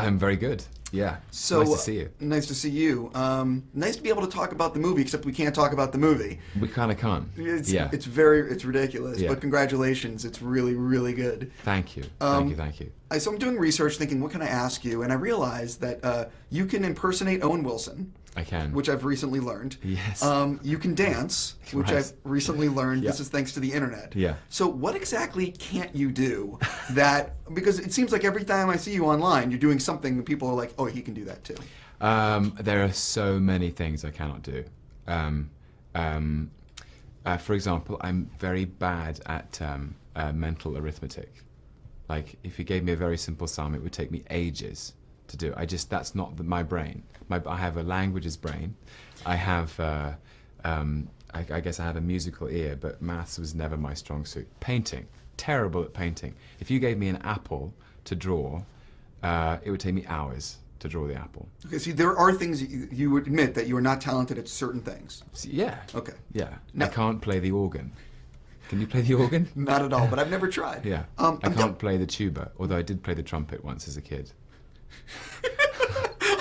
I'm very good. Yeah. So nice to see you. Nice to see you. Nice to be able to talk about the movie, except we can't talk about the movie. We kind of can't. It's ridiculous. Yeah. But congratulations, it's really, really good. Thank you. Thank you. So I'm doing research, thinking, what can I ask you? And I realized that you can impersonate Owen Wilson. I can. Which I've recently learned. Yes. You can dance, which Right. I've recently learned. Yeah. This is thanks to the internet. Yeah. So what exactly can't you do that, because it seems like every time I see you online, you're doing something that people are like, oh, he can do that too. There are so many things I cannot do. For example, I'm very bad at mental arithmetic. Like, if you gave me a very simple sum, it would take me ages to do. That's not my brain. I have a languages brain. I have, I guess I have a musical ear, but maths was never my strong suit. Painting, terrible at painting. If you gave me an apple to draw, it would take me hours to draw the apple. Okay, see, there are things you would admit that you are not talented at certain things. Yeah. Okay. Yeah. Now, I can't play the organ. Can you play the organ? Not at all, but I've never tried. Yeah. I can't play the tuba, although I did play the trumpet once as a kid.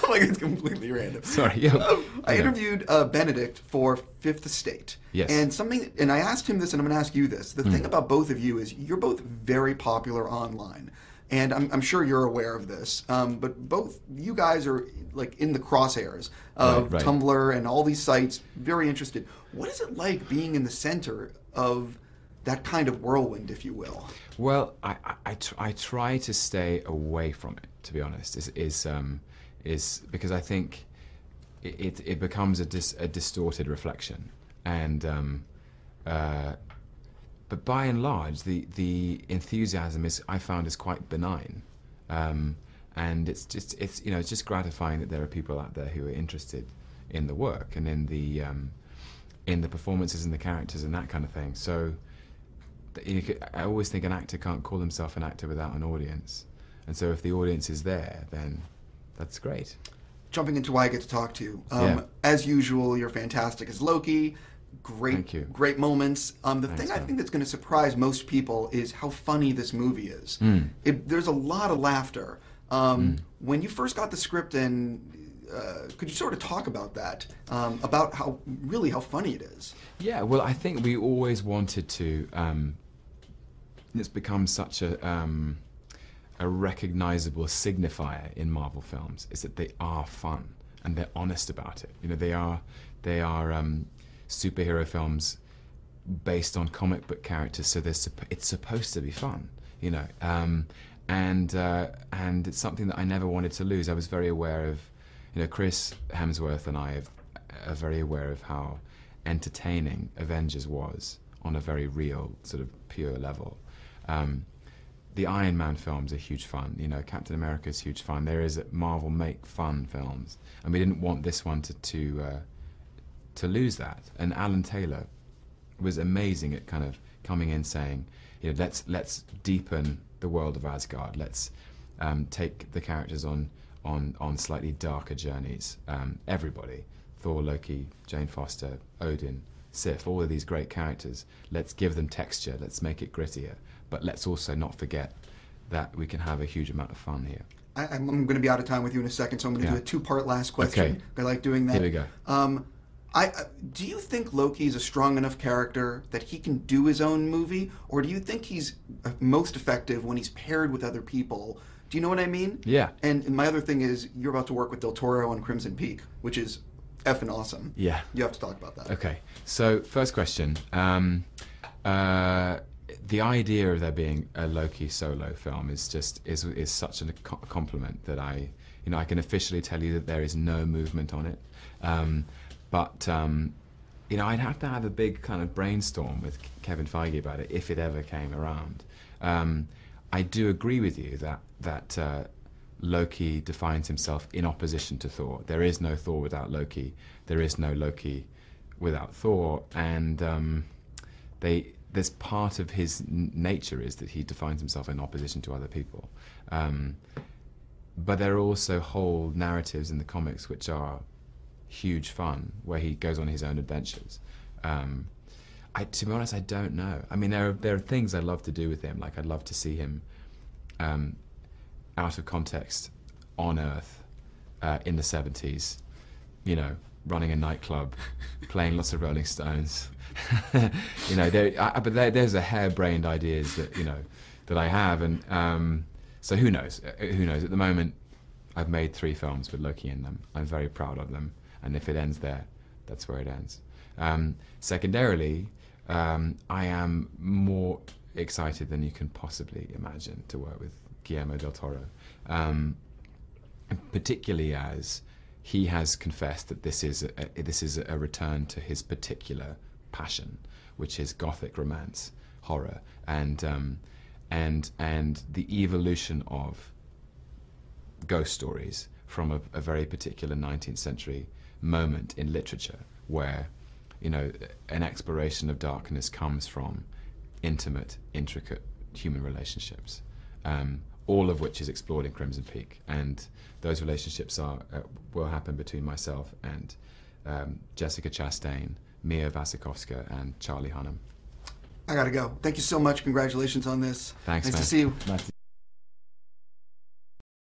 Like, it's completely random. Sorry. Yeah. I interviewed Benedict for Fifth Estate. Yes. And I asked him this, and I'm going to ask you this. The thing about both of you is you're both very popular online. And I'm sure you're aware of this, but both you guys are like in the crosshairs of right. Tumblr and all these sites, very interested. What is it like being in the center of that kind of whirlwind, if you will? Well, I try to stay away from it, to be honest, is because I think it becomes a distorted reflection. And but by and large, the enthusiasm I found is quite benign, and it's just gratifying that there are people out there who are interested in the work and in the performances and the characters and that kind of thing. So I always think an actor can't call himself an actor without an audience, and so if the audience is there, then that's great. Jumping into why I get to talk to you, as usual, you're fantastic as Loki. Great moments. The thing I think that's going to surprise most people is how funny this movie is. There's a lot of laughter. When you first got the script, and could you sort of talk about that? About how funny it is? Yeah, well, I think we always wanted to. It's become such a recognizable signifier in Marvel films, is that they are fun and they're honest about it. They are superhero films based on comic book characters, so it's supposed to be fun, and it's something that I never wanted to lose. I was very aware of, Chris Hemsworth and I are very aware of how entertaining Avengers was on a very real, sort of pure level. The Iron Man films are huge fun. Captain America is huge fun. There is Marvel make fun films, and we didn't want this one to lose that. And Alan Taylor was amazing at kind of coming in saying, let's deepen the world of Asgard. Let's take the characters on slightly darker journeys. Everybody, Thor, Loki, Jane Foster, Odin, Sif, all of these great characters. Let's give them texture. Let's make it grittier. But let's also not forget that we can have a huge amount of fun here. I'm going to be out of time with you in a second, so I'm going to do a two-part last question. Okay. I like doing that. Here we go. Do you think Loki is a strong enough character that he can do his own movie, or do you think he's most effective when he's paired with other people? Do you know what I mean? Yeah. And my other thing is, you're about to work with Del Toro on Crimson Peak, which is effing awesome. Yeah. You have to talk about that. Okay. So, first question. The idea of there being a Loki solo film is such a compliment that I can officially tell you that there is no movement on it. But I'd have to have a big kind of brainstorm with Kevin Feige about it if it ever came around. I do agree with you that Loki defines himself in opposition to Thor. There is no Thor without Loki. There is no Loki without Thor. And there's part of his nature is that he defines himself in opposition to other people. But there are also whole narratives in the comics which are huge fun, where he goes on his own adventures. To be honest, I don't know. I mean, there are things I'd love to do with him. Like, I'd love to see him out of context on Earth in the 70s, you know, running a nightclub, playing lots of Rolling Stones. You know, there's a harebrained ideas that, you know, that I have, and so who knows? Who knows? At the moment, I've made 3 films with Loki in them. I'm very proud of them, and if it ends there, that's where it ends. Secondarily, I am more excited than you can possibly imagine to work with Guillermo del Toro, particularly as he has confessed that this is a return to his particular passion, which is Gothic romance, horror, and the evolution of ghost stories from a very particular 19th century moment in literature, where, you know, an exploration of darkness comes from intimate, intricate human relationships, all of which is explored in Crimson Peak, and those relationships will happen between myself and Jessica Chastain, Mia Wasikowska, and Charlie Hunnam. I gotta go. Thank you so much. Congratulations on this. Thanks, nice man. to see you. Nice to